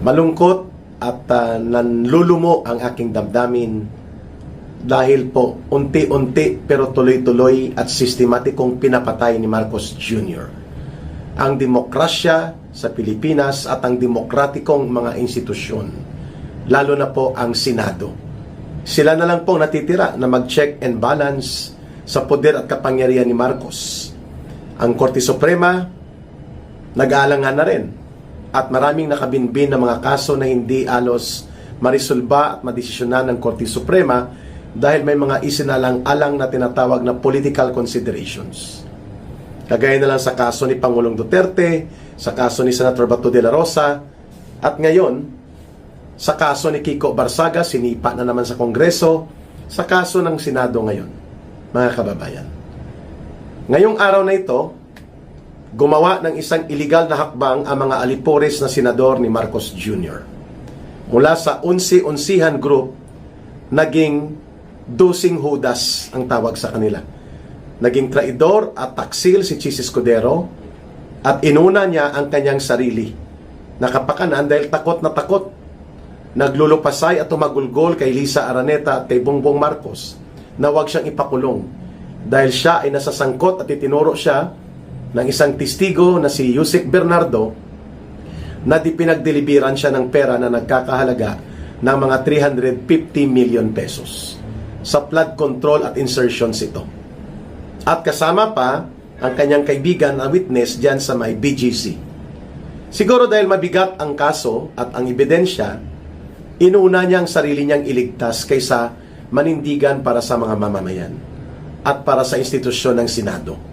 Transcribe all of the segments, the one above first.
Malungkot at nanlulumo ang aking damdamin dahil po unti-unti pero tuloy-tuloy at sistematikong pinapatay ni Marcos Jr. ang demokrasya sa Pilipinas at ang demokratikong mga institusyon, lalo na po ang Senado. Sila na lang pong natitira na mag-check and balance sa poder at kapangyarihan ni Marcos. Ang Korte Suprema nag-aalangan na rin at maraming nakabinbin na mga kaso na hindi alos marisolba at madesisyonan ng Korte Suprema dahil may mga isinalang-alang na tinatawag na political considerations. Kagaya na lang sa kaso ni Pangulong Duterte, sa kaso ni Senator Bato de la Rosa, at ngayon, sa kaso ni Kiko Barsaga, sinipa na naman sa Kongreso, sa kaso ng Senado ngayon, mga kababayan. Ngayong araw na ito, gumawa ng isang iligal na hakbang ang mga alipores na senador ni Marcos Jr. Mula sa unsi-unsihan group, naging dosing Judas ang tawag sa kanila. Naging traidor at taksil si Chis Escudero at inuna niya ang kanyang sarili. Nakapakanan dahil takot na takot. Naglulupasay at tumagulgol kay Lisa Araneta at kay Bongbong Marcos na huwag siyang ipakulong dahil siya ay nasasangkot at itinuro siya ng isang testigo na si Yusek Bernardo na pinagdeliveran siya ng pera na nagkakahalaga ng mga 350 million pesos. Sa flood control at insertions ito. At kasama pa ang kanyang kaibigan na witness dyan sa may BGC. Siguro dahil mabigat ang kaso at ang ebidensya, inuna niya ang sarili niyang iligtas kaysa manindigan para sa mga mamamayan at para sa institusyon ng Senado.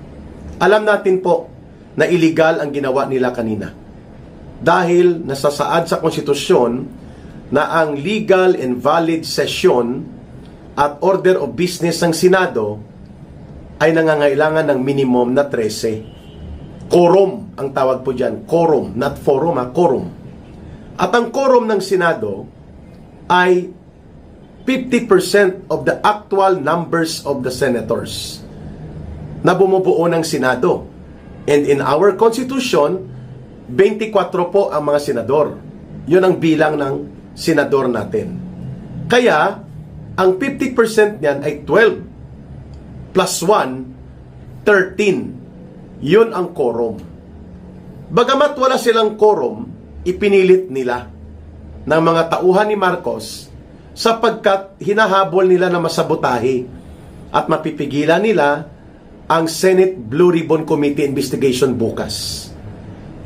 Alam natin po na illegal ang ginawa nila kanina dahil nasasaad sa konstitusyon na ang legal and valid session at order of business ng Senado ay nangangailangan ng minimum na 13. Quorum ang tawag po dyan. Quorum, not forum, quorum. At ang quorum ng Senado ay 50% of the actual numbers of the senators na bumubuo ng Senado. And in our Constitution, 24 po ang mga senador. Yun ang bilang ng senador natin. Kaya, ang 50% niyan ay 12 plus 1, 13. Yun ang quorum. Bagamat wala silang quorum, ipinilit nila ng mga tauhan ni Marcos sapagkat hinahabol nila na masabotahe at mapipigilan nila ang Senate Blue Ribbon Committee investigation bukas,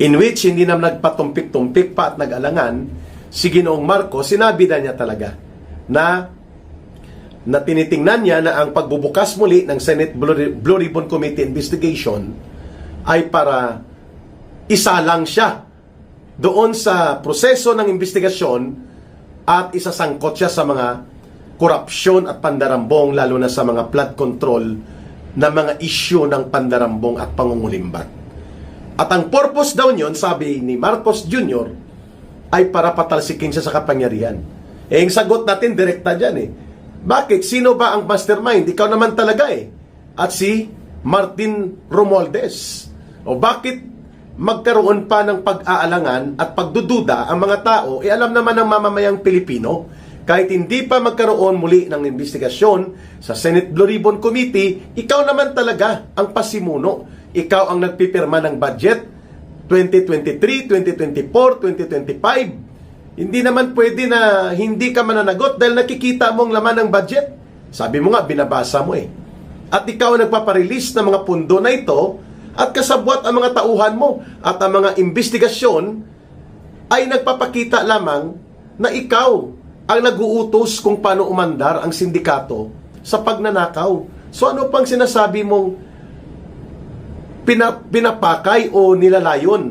in which hindi na nagpatumpik-tumpik pa at nag-alangan si Ginoong Marcos. Sinabi na niya talaga na tinitingnan niya na ang pagbubukas muli ng Senate Blue Ribbon Committee investigation ay para isalang siya doon sa proseso ng investigasyon at isasangkot siya sa mga korupsyon at pandarambong, lalo na sa mga flood control na mga issue ng pandarambong at pangungulimbat. At ang purpose daw niyon, sabi ni Marcos Jr., ay para patalsikin siya sa kapangyarihan. Ang sagot natin direkta dyan Bakit? Sino ba ang mastermind? Ikaw naman talaga At si Martin Romualdez. O bakit magkaroon pa ng pag-aalangan at pagdududa ang mga tao? Alam naman ng mamamayang Pilipino, kahit hindi pa magkaroon muli ng investigasyon sa Senate Blue Ribbon Committee, ikaw naman talaga ang pasimuno. Ikaw ang nagpipirma ng budget 2023, 2024, 2025. Hindi naman pwede na hindi ka mananagot dahil nakikita mo ang laman ng budget. Sabi mo nga, binabasa mo At ikaw ang nagpaparelease ng mga pundo na ito at kasabwat ang mga tauhan mo at ang mga investigasyon ay nagpapakita lamang na ikaw ang nag-uutos kung paano umandar ang sindikato sa pagnanakaw. So ano pang sinasabi mong pinapakay o nilalayon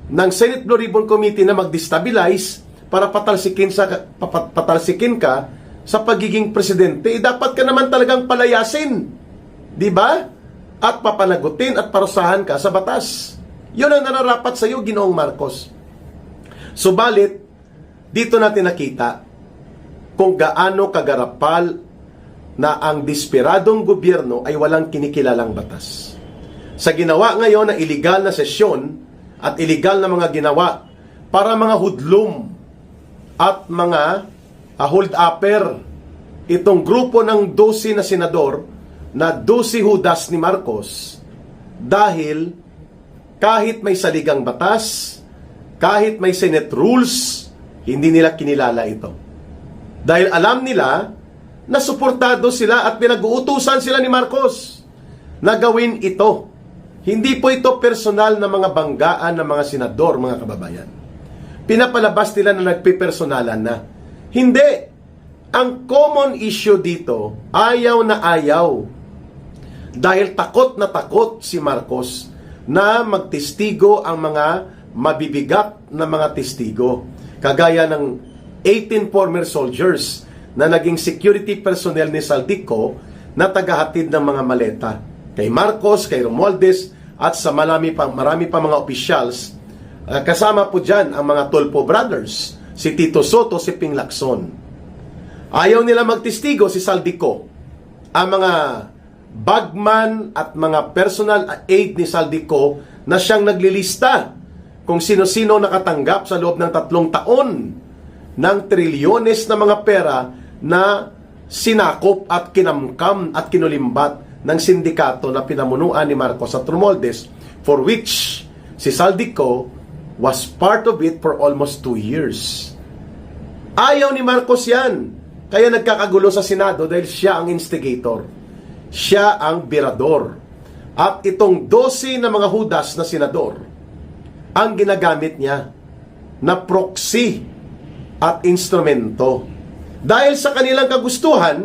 ng Senate Blue Ribbon Committee na mag-destabilize para patalsikin ka sa pagiging presidente? Dapat ka naman talagang palayasin, di ba? At papanagutin at parusahan ka sa batas. Yun ang nararapat sa iyo, Ginoong Marcos. Subalit, dito natin nakita kung gaano kagarapal na ang desperadong gobyerno ay walang kinikilalang batas. Sa ginawa ngayon na iligal na sesyon at iligal na mga ginawa para mga hudlum at mga hold-upper. Itong grupo ng 12 na senador na 12 Judas ni Marcos, dahil kahit may saligang batas, kahit may Senate rules, hindi nila kinilala ito. Dahil alam nila na suportado sila at pinag-uutusan sila ni Marcos na gawin ito. Hindi po ito personal na mga banggaan ng mga senador, mga kababayan. Pinapalabas nila na nagpipersonalan na. Hindi. Ang common issue dito, ayaw na ayaw. Dahil takot na takot si Marcos na magtestigo ang mga mabibigat na mga testigo. Kagaya ng 18 former soldiers na naging security personnel ni Saldico na tagahatid ng mga maleta. Kay Marcos, kay Romualdez, at sa marami pa mga officials. Kasama po dyan ang mga Tulfo brothers, si Tito Soto, si Ping Lacson. Ayaw nila magtestigo si Saldico. Ang mga bagman at mga personal aid ni Saldico na siyang naglilista kung sino-sino nakatanggap sa loob ng 3 taon ng trilyones na mga pera na sinakop at kinamkam at kinulimbat ng sindikato na pinamunuan ni Marcos at Romualdez, for which si Saldico was part of it for almost 2 years. Ayaw ni Marcos yan. Kaya nagkakagulo sa Senado dahil siya ang instigator. Siya ang birador. At itong 12 na mga Judas na senador ang ginagamit niya na proxy at instrumento. Dahil sa kanilang kagustuhan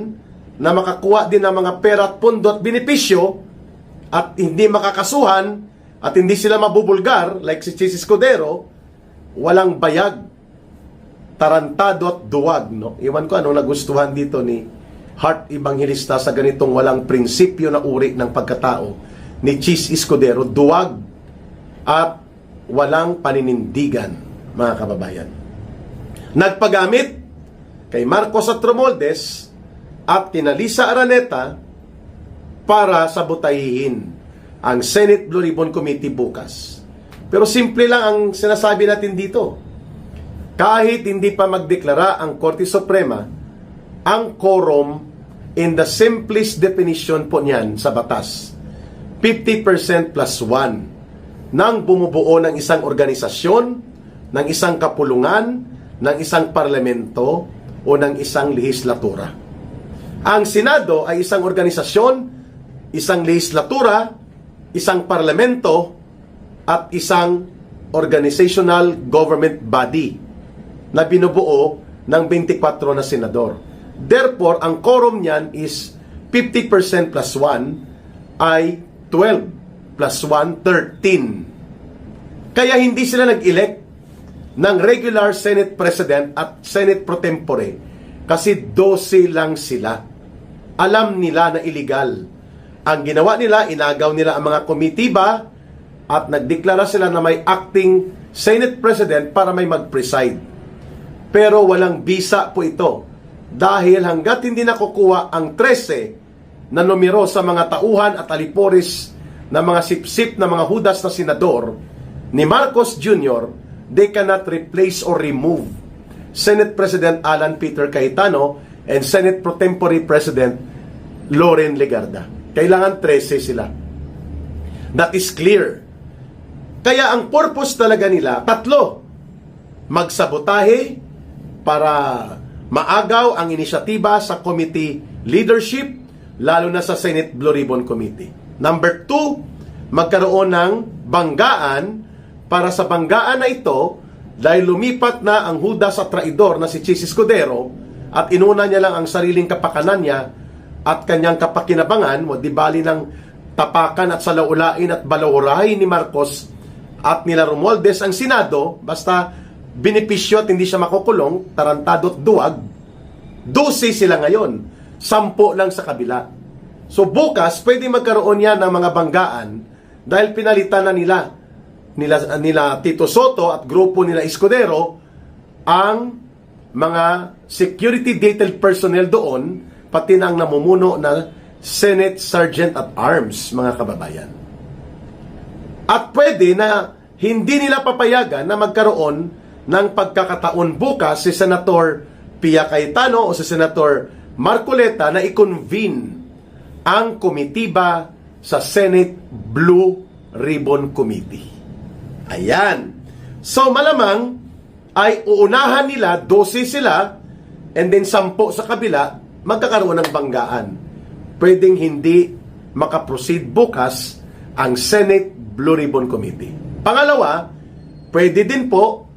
na makakuha din ng mga pera at pondo at benepisyo at hindi makakasuhan at hindi sila mabubulgar like si Chis Escudero, walang bayag, tarantado at duwag. No? Iwan ko anong nagustuhan dito ni Heart Evangelista sa ganitong walang prinsipyo na uri ng pagkatao ni Chis Escudero, duwag at walang paninindigan, mga kababayan. Nagpagamit kay Marcos at Romualdez at kina Lisa Araneta para sabotahihin ang Senate Blue Ribbon Committee bukas. Pero simple lang ang sinasabi natin dito. Kahit hindi pa magdeklara ang Korte Suprema, ang quorum in the simplest definition po niyan sa batas, 50% plus 1 nang bumubuo ng isang organisasyon, ng isang kapulungan, ng isang parlamento o ng isang lehislatura. Ang Senado ay isang organisasyon, isang lehislatura, isang parlamento, at isang organizational government body na binubuo ng 24 na senador. Therefore, ang quorum niyan is 50% plus 1 ay 12 plus 1, 13. Kaya hindi sila nag-elect ng regular Senate President at Senate Pro Tempore kasi 12 lang sila. Alam nila na illegal. Ang ginawa nila, inagaw nila ang mga komitiba at nagdeklara sila na may acting Senate President para may mag-preside. Pero walang bisa po ito dahil hanggat hindi nakukuha ang 13 na numero sa mga tauhan at alipores na mga sip-sip na mga Judas na senador ni Marcos Jr., they cannot replace or remove Senate President Alan Peter Cayetano and Senate Pro Tempore President Loren Legarda. Kailangan 13 sila. That is clear. Kaya ang purpose talaga nila, 3. Magsabotahe para maagaw ang inisyatiba sa committee leadership, lalo na sa Senate Blue Ribbon Committee. Number 2, magkaroon ng banggaan para sa banggaan na ito, dahil lumipat na ang Judas at traidor na si Chis Escudero at inuna niya lang ang sariling kapakanan niya at kanyang kapakinabangan, di bali ng tapakan at salaulain at balawurahin ni Marcos at nila Romualdez ang Senado, basta benepisyo at hindi siya makukulong, tarantado at duwag. 12 sila ngayon, 10 lang sa kabila. So bukas, pwede magkaroon yan ng mga banggaan dahil pinalitan na nila Tito Soto at grupo nila Escudero ang mga security detail personnel doon, pati na ang namumuno na Senate Sergeant at Arms, mga kababayan. At pwede na hindi nila papayagan na magkaroon ng pagkakataon bukas si Senator Pia Cayetano o si Senator Marcoleta na i-convene ang komitiba sa Senate Blue Ribbon Committee. Ayan. So malamang ay uunahan nila, 12 sila, and then 10 sa kabila, magkakaroon ng banggaan. Pwedeng hindi makaproceed bukas ang Senate Blue Ribbon Committee. Pangalawa, pwede din po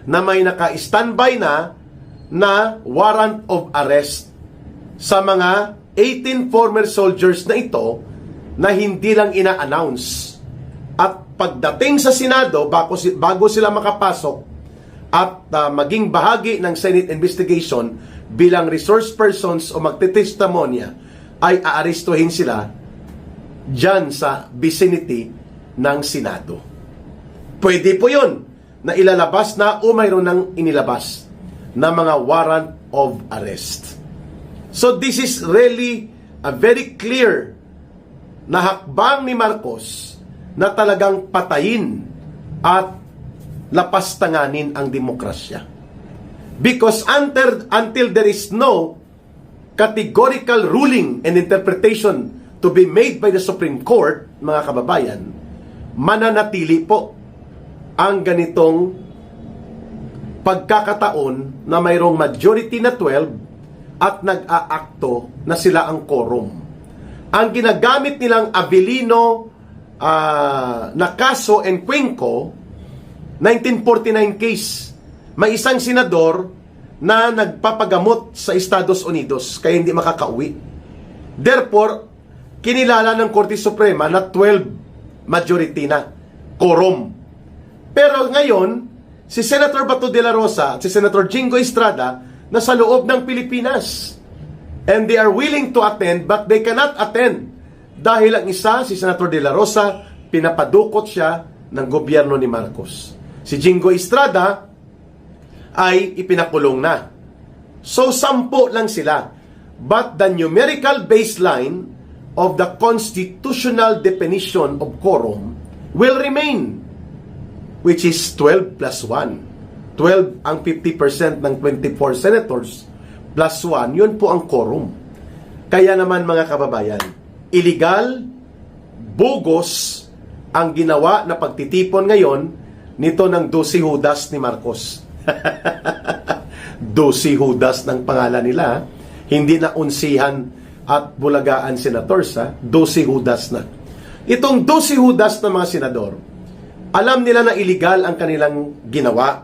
na may naka-standby na warrant of arrest sa mga 18 former soldiers na ito na hindi lang ina-announce. At pagdating sa Senado, bago sila makapasok at maging bahagi ng Senate investigation bilang resource persons o magtitestimonya, ay aarestuhin sila dyan sa vicinity ng Senado. Pwede po yun na ilalabas na o mayroon ng inilabas na mga warrant of arrest. So this is really a very clear na hakbang ni Marcos na talagang patayin at lapastanganin ang demokrasya. Because until there is no categorical ruling and interpretation to be made by the Supreme Court, mga kababayan, mananatili po ang ganitong pagkakataon na mayroong majority na 12 at nag-aakto na sila ang quorum. Ang ginagamit nilang Avellino, Nacaso and Cuenco, 1949 case, may isang senador na nagpapagamot sa Estados Unidos kaya hindi makakauwi. Therefore, kinilala ng Korte Suprema na 12 majority na quorum. Pero ngayon, si Senator Bato de la Rosa at si Senator Jingo Estrada nasa loob ng Pilipinas. And they are willing to attend but they cannot attend. Dahil ang isa, si Senator de la Rosa, pinapadukot siya ng gobyerno ni Marcos. Si Jingo Estrada ay ipinakulong na. So, 10 lang sila. But the numerical baseline of the constitutional definition of quorum will remain, which is 12 plus 1. 12 ang 50% ng 24 senators plus 1, yun po ang quorum. Kaya naman mga kababayan, illegal, bogus ang ginawa na pagtitipon ngayon nito ng 12 Judas ni Marcos. 12 Judas ng pangalan nila, hindi na unsihan at bulagaan senators, 12 Judas na. Itong 12 Judas na mga senador, alam nila na illegal ang kanilang ginawa,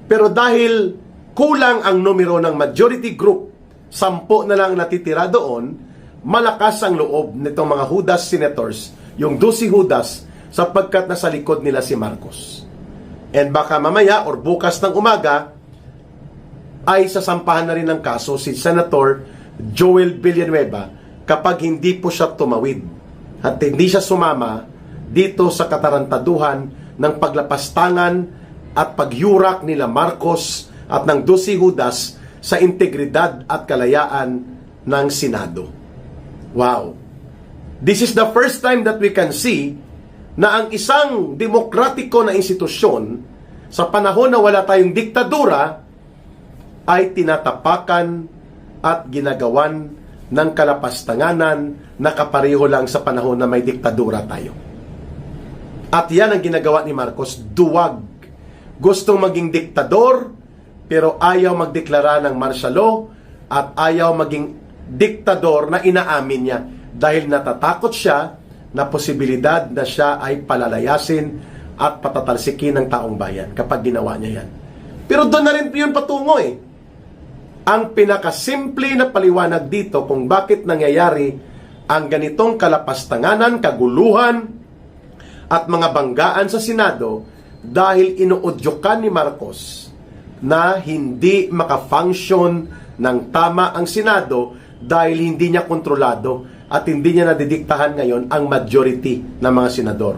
pero dahil kulang ang numero ng majority group, 10 na lang natitira doon, malakas ang loob nitong mga Judas senators, yung 12 Judas, sapagkat nasa likod nila si Marcos. And baka mamaya or bukas ng umaga ay sasampahan na rin ng kaso si Senator Joel Villanueva kapag hindi po siya tumawid at hindi siya sumama dito sa katarantaduhan ng paglapastangan at pagyurak nila Marcos at ng 12 Judas sa integridad at kalayaan ng Senado. Wow! This is the first time that we can see na ang isang demokratiko na institusyon sa panahon na wala tayong diktadura ay tinatapakan at ginagawan ng kalapastanganan na kapareho lang sa panahon na may diktadura tayo. At yan ang ginagawa ni Marcos, duwag. Gustong maging diktador pero ayaw magdeklara ng martial law at ayaw maging diktador na inaamin niya dahil natatakot siya na posibilidad na siya ay palalayasin at patatalsikin ng taong bayan kapag ginawa niya yan. Pero doon na rin yun patungo eh. Ang pinakasimple na paliwanag dito kung bakit nangyayari ang ganitong kalapastanganan, kaguluhan, at mga banggaan sa Senado dahil inuudyokan ni Marcos na hindi makafunction ng tama ang Senado dahil hindi niya kontrolado at hindi niya nadidiktahan ngayon ang majority ng mga senador.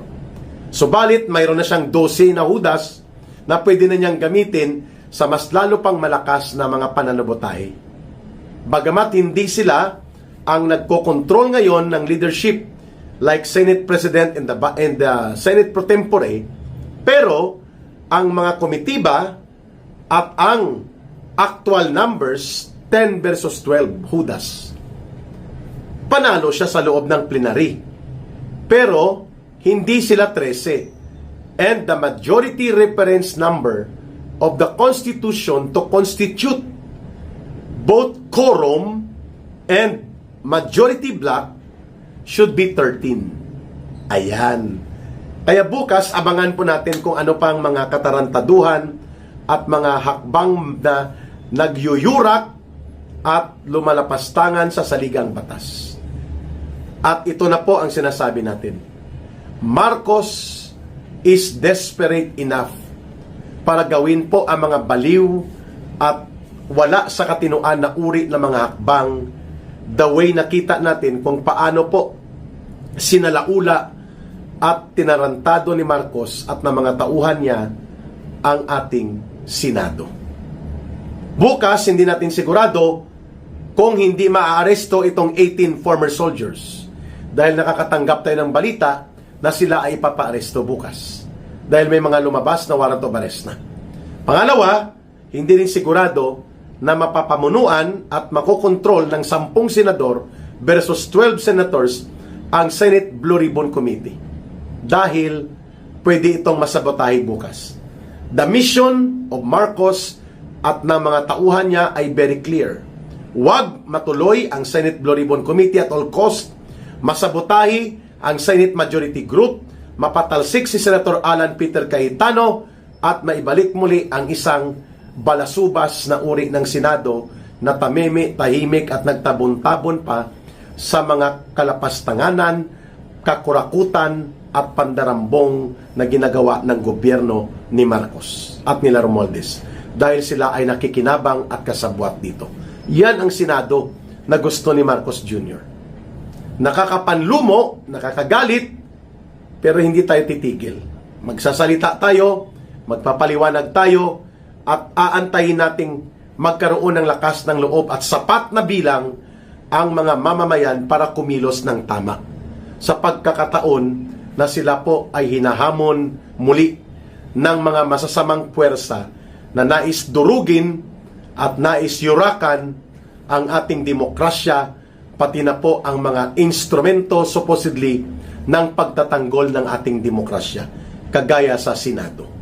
Subalit, mayroon na siyang 12 na Judas na pwede na niyang gamitin sa mas lalo pang malakas na mga pananabotahe. Bagamat hindi sila ang nagkokontrol ngayon ng leadership like Senate President and the Senate Pro Tempore, pero ang mga komitiba at ang actual numbers 10 versus 12, Judas. Panalo siya sa loob ng plenary. Pero hindi sila 13. And the majority reference number of the Constitution to constitute both quorum and majority block should be 13. Ayan. Kaya bukas, abangan po natin kung ano pang mga katarantaduhan at mga hakbang na nagyuyurak at lumalapastangan sa saligang batas. At ito na po ang sinasabi natin. Marcos is desperate enough para gawin po ang mga baliw at wala sa katinoan na uri ng mga hakbang, the way nakita natin kung paano po sinalaula at tinarantado ni Marcos at ng mga tauhan niya ang ating Senado. Bukas, hindi natin sigurado kung hindi maaaresto itong 18 former soldiers dahil nakakatanggap tayo ng balita na sila ay ipapaaresto bukas dahil may mga lumabas na warrant of arrest na. Pangalawa, hindi rin sigurado na mapapamunuan at makokontrol ng 10 senador versus 12 senators ang Senate Blue Ribbon Committee dahil pwede itong masabotahe bukas. The mission of Marcos at ng mga tauhan niya ay very clear. Huwag matuloy ang Senate Blue Ribbon Committee at all cost, masabotahe ang Senate Majority Group, mapatalsik si Senator Alan Peter Cayetano at maibalik muli ang isang balasubas na uri ng Senado na tameme, tahimik at nagtabon-tabon pa sa mga kalapastanganan, kakurakutan at pandarambong na ginagawa ng gobyerno ni Marcos at nila Romualdez dahil sila ay nakikinabang at kasabwat dito. Yan ang Senado na gusto ni Marcos Jr. Nakakapanlumo, nakakagalit, pero hindi tayo titigil. Magsasalita tayo, magpapaliwanag tayo, at aantayin nating magkaroon ng lakas ng loob at sapat na bilang ang mga mamamayan para kumilos ng tama. Sa pagkakataon na sila po ay hinahamon muli ng mga masasamang puwersa na nais durugin at nais yurakan ang ating demokrasya, pati na po ang mga instrumento supposedly ng pagtatanggol ng ating demokrasya, kagaya sa Senado.